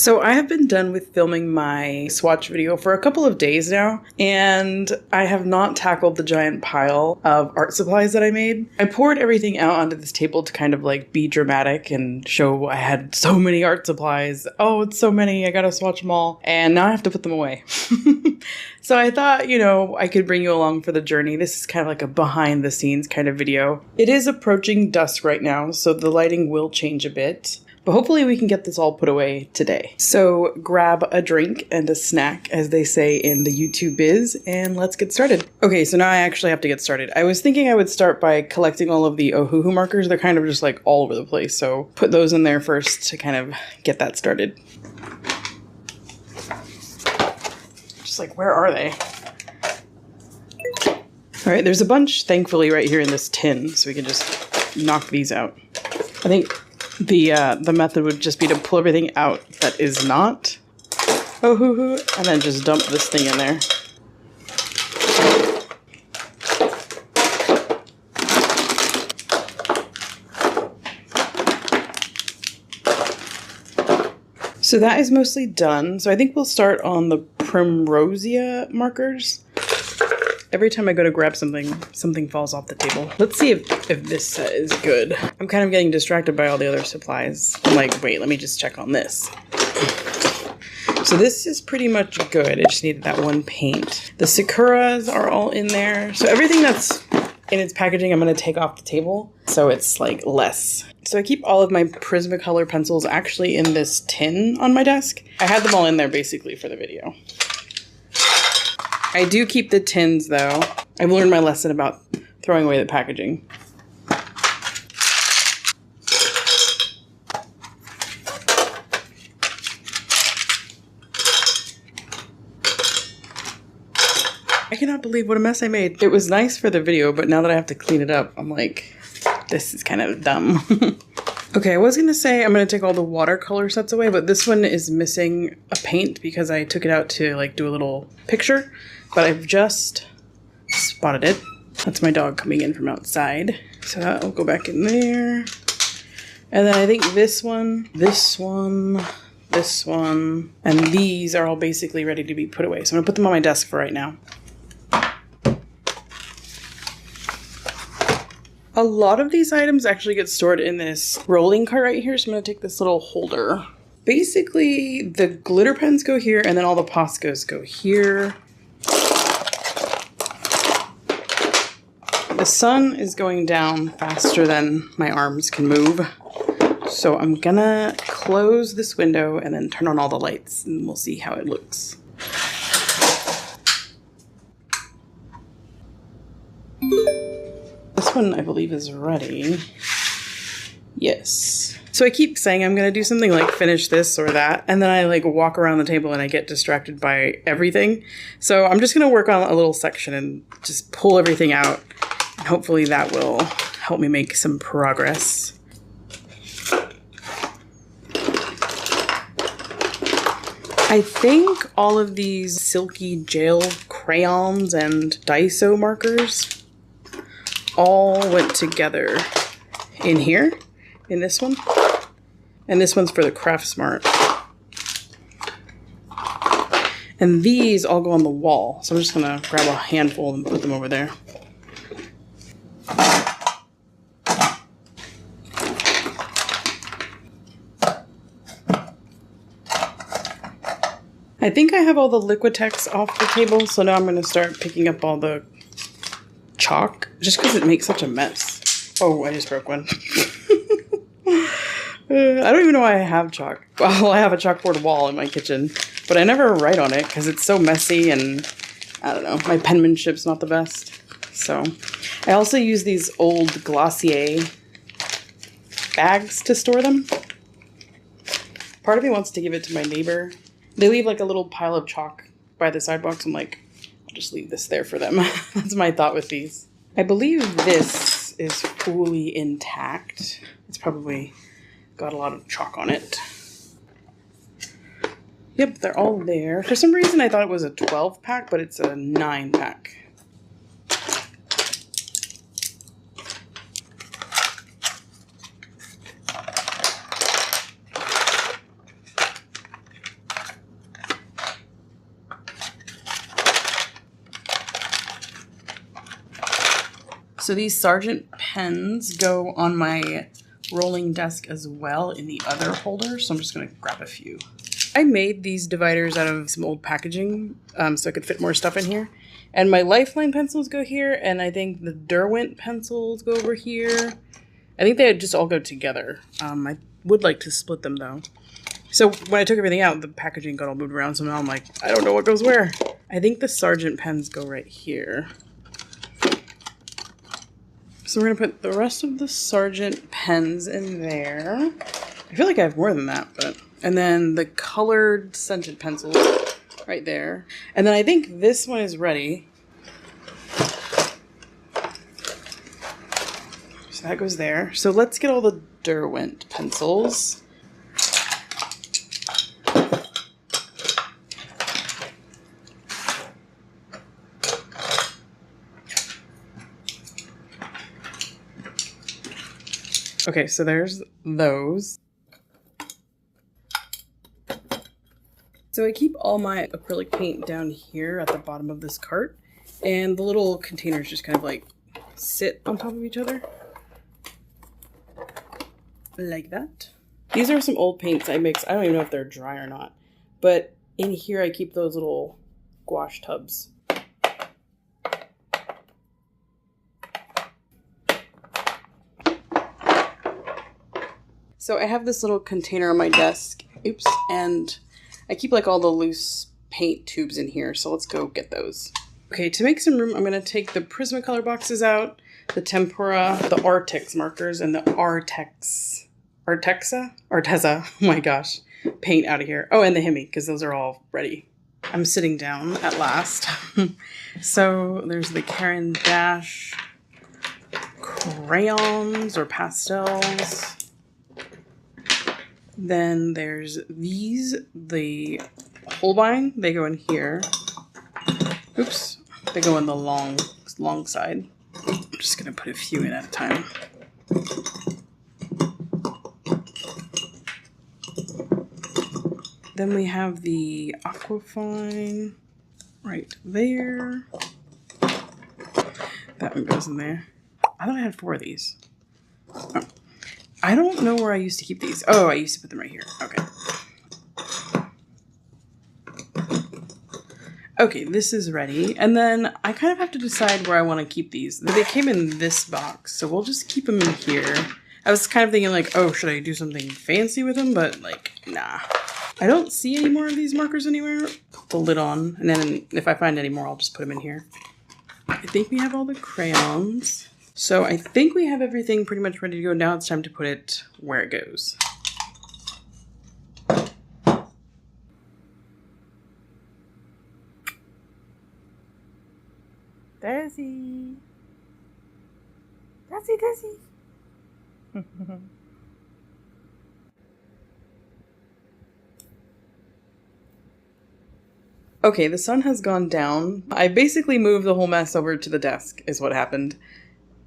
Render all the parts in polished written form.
So I have been done with filming my swatch video for a couple of days now, and I have not tackled the giant pile of art supplies that I made. I poured everything out onto this table to kind of like be dramatic and show I had so many art supplies. Oh, it's so many, I gotta swatch them all. And now I have to put them away. So I thought, I could bring you along for the journey. This is kind of like a behind the scenes kind of video. It is approaching dusk right now, so the lighting will change a bit. But hopefully we can get this all put away today. So grab a drink and a snack, as they say in the YouTube biz, and let's get started. Okay, so now I actually have to get started. I was thinking I would start by collecting all of the Ohuhu markers. They're kind of just like all over the place, so put those in there first to kind of get that started. Just like, where are they? All right, there's a bunch, thankfully, right here in this tin, so we can just knock these out. I think the method would just be to pull everything out that is not Ohuhu, and then just dump this thing in there. So that is mostly done. So I think we'll start on the Primrosia markers. Every time I go to grab something, something falls off the table. Let's see if this set is good. I'm kind of getting distracted by all the other supplies. I'm like, wait, let me just check on this. So this is pretty much good. I just needed that one paint. The Sakuras are all in there. So everything that's in its packaging, I'm gonna take off the table, so it's like less. So I keep all of my Prismacolor pencils actually in this tin on my desk. I had them all in there basically for the video. I do keep the tins though. I've learned my lesson about throwing away the packaging. I cannot believe what a mess I made. It was nice for the video, but now that I have to clean it up, I'm like, this is kind of dumb. Okay, I was gonna say I'm gonna take all the watercolor sets away, but this one is missing a paint because I took it out to like do a little picture, but I've just spotted it. That's my dog coming in from outside. So that'll go back in there. And then I think this one, this one, this one, and these are all basically ready to be put away. So I'm gonna put them on my desk for right now. A lot of these items actually get stored in this rolling cart right here, so I'm going to take this little holder. Basically, the glitter pens go here, and then all the Poscas go here. The sun is going down faster than my arms can move, so I'm gonna close this window and then turn on all the lights, and we'll see how it looks. This one, I believe, is ready. Yes. So I keep saying I'm gonna do something like finish this or that, and then I like walk around the table and I get distracted by everything. So I'm just gonna work on a little section and just pull everything out, and hopefully that will help me make some progress. I think all of these silky gel crayons and Daiso markers all went together in here, in this one. And this one's for the Craft Smart. And these all go on the wall. So I'm just gonna grab a handful and put them over there. I think I have all the Liquitex off the table, so now I'm gonna start picking up all the chalk, just because it makes such a mess. Oh, I just broke one. I don't even know why I have chalk. Well, I have a chalkboard wall in my kitchen, but I never write on it because it's so messy and I don't know, my penmanship's not the best. So I also use these old Glossier bags to store them. Part of me wants to give it to my neighbor. They leave like a little pile of chalk by the sidewalks. I'm like, I'll just leave this there for them. That's my thought with these. I believe this is fully intact. It's probably got a lot of chalk on it. Yep, they're all there. For some reason I thought it was a 12 pack, but it's a 9 pack. So these Sargent pens go on my rolling desk as well in the other holder. So I'm just going to grab a few. I made these dividers out of some old packaging so I could fit more stuff in here. And my Lifeline pencils go here, and I think the Derwent pencils go over here. I think they just all go together. I would like to split them though. So when I took everything out, the packaging got all moved around, so now I'm like, I don't know what goes where. I think the Sargent pens go right here. So we're gonna put the rest of the Sargent pens in there. I feel like I have more than that, but... And then the colored scented pencils right there. And then I think this one is ready. So that goes there. So let's get all the Derwent pencils. Okay, so there's those. So I keep all my acrylic paint down here at the bottom of this cart, and the little containers just kind of like sit on top of each other. Like that. These are some old paints I mixed. I don't even know if they're dry or not, but in here I keep those little gouache tubs. So I have this little container on my desk, oops, and I keep like all the loose paint tubes in here, so let's go get those. Okay, to make some room, I'm gonna take the Prismacolor boxes out, the Tempera, the Artex markers, and the Arteza, oh my gosh, paint out of here. Oh, and the Hemi, because those are all ready. I'm sitting down at last. So there's the Caran d'Ache crayons or pastels. Then there's these, the Holbein, they go in here. Oops, they go in the long side. I'm just gonna put a few in at a time. Then we have the Aquafine right there. That one goes in there. I thought I had 4 of these. Oh. I don't know where I used to keep these. Oh, I used to put them right here. Okay. Okay, this is ready. And then I kind of have to decide where I want to keep these. They came in this box, so we'll just keep them in here. I was kind of thinking like, oh, should I do something fancy with them? But like, nah. I don't see any more of these markers anywhere. Put the lid on, and then if I find any more, I'll just put them in here. I think we have all the crayons. So I think we have everything pretty much ready to go. Now it's time to put it where it goes. Desi. Desi. Okay, the sun has gone down. I basically moved the whole mess over to the desk is what happened.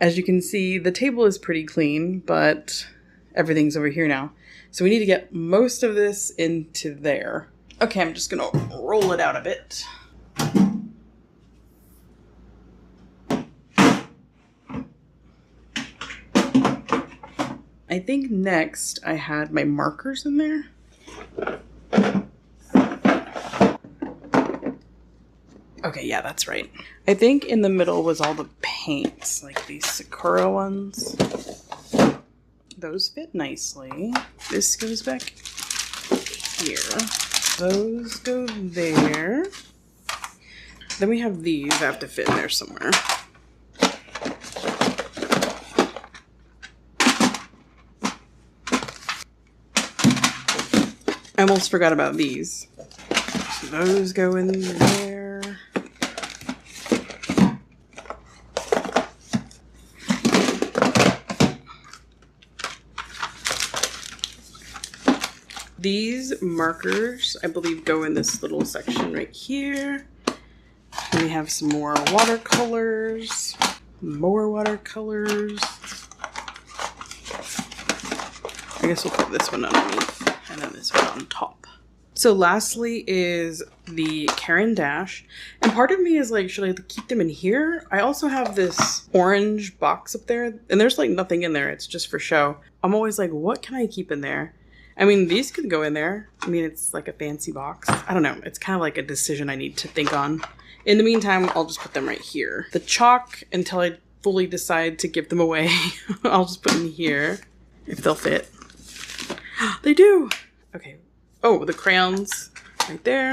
As you can see, the table is pretty clean, but everything's over here now. So we need to get most of this into there. Okay, I'm just gonna roll it out a bit. I think next I had my markers in there. Okay, yeah, that's right. I think in the middle was all the paints, like these Sakura ones. Those fit nicely. This goes back here. Those go there. Then we have these that have to fit in there somewhere. I almost forgot about these. So those go in there. These markers, I believe, go in this little section right here. And we have some more watercolors. More watercolors. I guess we'll put this one underneath and then this one on top. So lastly is the Caran d'Ache. And part of me is like, should I keep them in here? I also have this orange box up there and there's like nothing in there. It's just for show. I'm always like, what can I keep in there? I mean, these could go in there. I mean, it's like a fancy box. I don't know. It's kind of like a decision I need to think on. In the meantime, I'll just put them right here. The chalk, until I fully decide to give them away, I'll just put them here if they'll fit. They do. Okay. Oh, the crayons right there.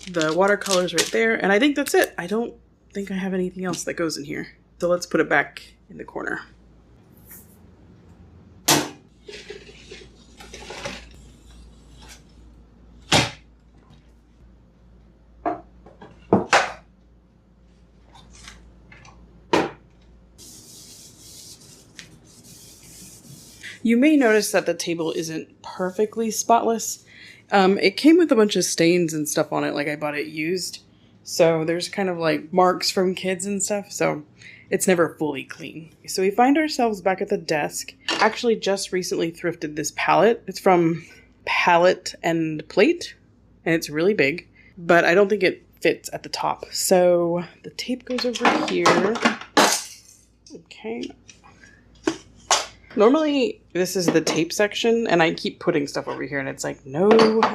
The watercolors right there. And I think that's it. I don't think I have anything else that goes in here. So let's put it back in the corner. You may notice that the table isn't perfectly spotless. It came with a bunch of stains and stuff on it, like I bought it used. So there's kind of like marks from kids and stuff, so it's never fully clean. So we find ourselves back at the desk. Actually just recently thrifted this palette. It's from Palette and Plate, and it's really big, but I don't think it fits at the top. So the tape goes over here. Okay. Normally, this is the tape section, and I keep putting stuff over here, and it's like, no,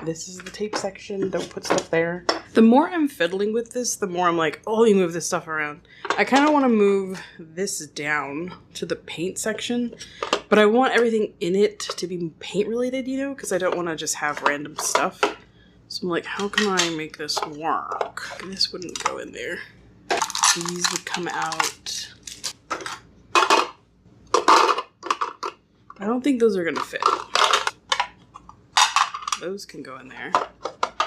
this is the tape section, don't put stuff there. The more I'm fiddling with this, the more I'm like, oh, let me move this stuff around. I kind of want to move this down to the paint section, but I want everything in it to be paint related, you know, because I don't want to just have random stuff. So I'm like, how can I make this work? This wouldn't go in there. These would come out. I don't think those are going to fit. Those can go in there.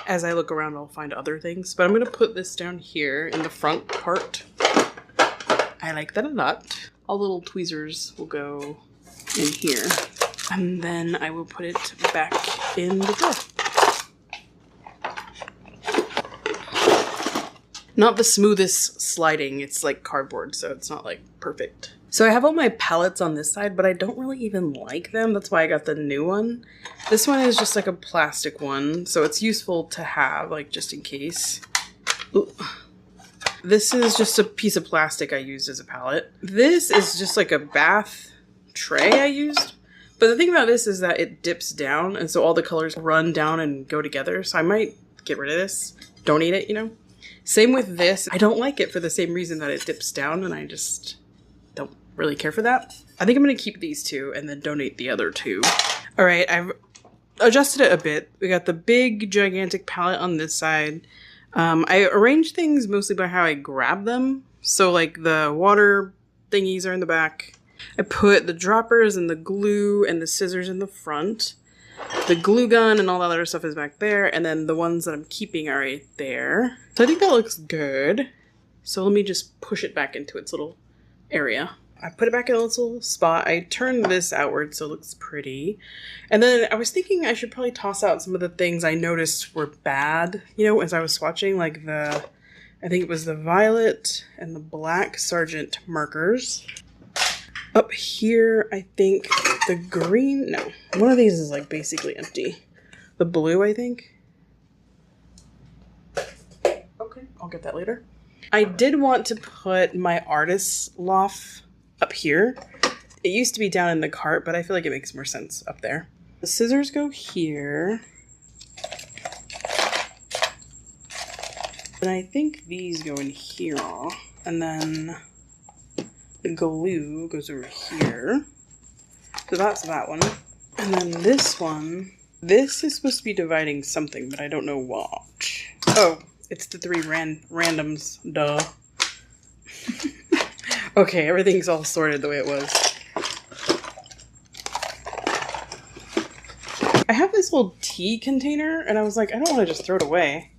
As I look around, I'll find other things. But I'm going to put this down here in the front part. I like that a lot. All little tweezers will go in here. And then I will put it back in the drawer. Not the smoothest sliding. It's like cardboard, so it's not like perfect. So I have all my palettes on this side, but I don't really even like them. That's why I got the new one. This one is just like a plastic one, so it's useful to have, like, just in case. Ooh. This is just a piece of plastic I used as a palette. This is just like a bath tray I used. But the thing about this is that it dips down, and so all the colors run down and go together. So I might get rid of this, donate it, you know? Same with this. I don't like it for the same reason that it dips down, and I just don't really care for that. I think I'm going to keep these two and then donate the other two. All right, I've adjusted it a bit. We got the big, gigantic palette on this side. I arranged things mostly by how I grab them. So like the water thingies are in the back. I put the droppers and the glue and the scissors in the front. The glue gun and all that other stuff is back there. And then the ones that I'm keeping are right there. So I think that looks good. So let me just push it back into its little area. I put it back in its little spot. I turned this outward so it looks pretty. And then I was thinking I should probably toss out some of the things I noticed were bad, you know, as I was swatching, like I think it was the violet and the black Sargent markers. Up here, I think the green, no, one of these is like basically empty. The blue, I think. Okay, I'll get that later. I did want to put my artist's loft up here. It used to be down in the cart, but I feel like it makes more sense up there. The scissors go here. And I think these go in here. And then the glue goes over here. So that's that one. And then this one, this is supposed to be dividing something, but I don't know what. Oh, it's the three randoms, duh. Okay, everything's all sorted the way it was. I have this little tea container, and I was like, I don't want to just throw it away,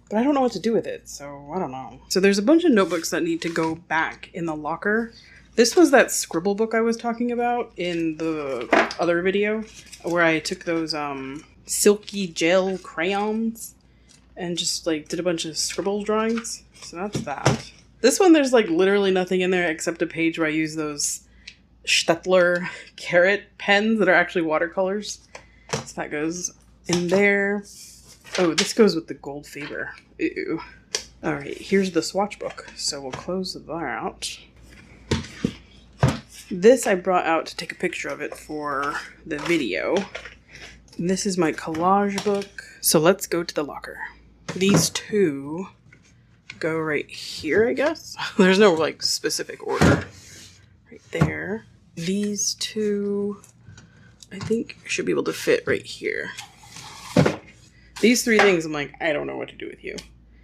but I don't know what to do with it, so I don't know. So there's a bunch of notebooks that need to go back in the locker. This was that scribble book I was talking about in the other video, where I took those silky gel crayons and just like did a bunch of scribble drawings. So that's that. This one, there's like literally nothing in there except a page where I use those Staedtler carrot pens that are actually watercolors. So that goes in there. Oh, this goes with the gold Faber. Ew. All right, here's the swatch book. So we'll close that out. This I brought out to take a picture of it for the video. This is my collage book. So let's go to the locker. These two go right here, I guess. There's no like specific order. Right there. These two, I think, should be able to fit right here. These three things, I'm like, I don't know what to do with you.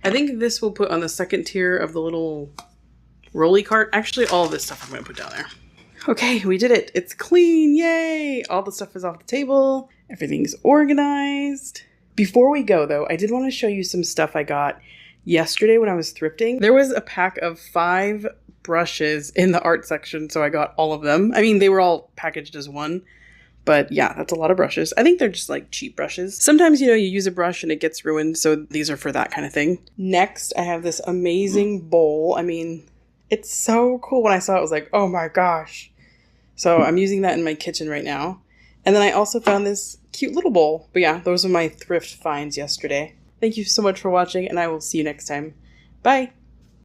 I think this will put on the second tier of the little rolly cart. Actually, all of this stuff I'm going to put down there. Okay, we did it. It's clean. Yay! All the stuff is off the table. Everything's organized. Before we go, though, I did want to show you some stuff I got yesterday when I was thrifting. There was a pack of 5 brushes in the art section, so I got all of them. I mean, they were all packaged as one. But yeah, that's a lot of brushes. I think they're just like cheap brushes. Sometimes, you know, you use a brush and it gets ruined, so these are for that kind of thing. Next, I have this amazing bowl. I mean, it's so cool. When I saw it, I was like, oh my gosh. So I'm using that in my kitchen right now. And then I also found this cute little bowl. But yeah, those are my thrift finds yesterday. Thank you so much for watching, and I will see you next time. Bye!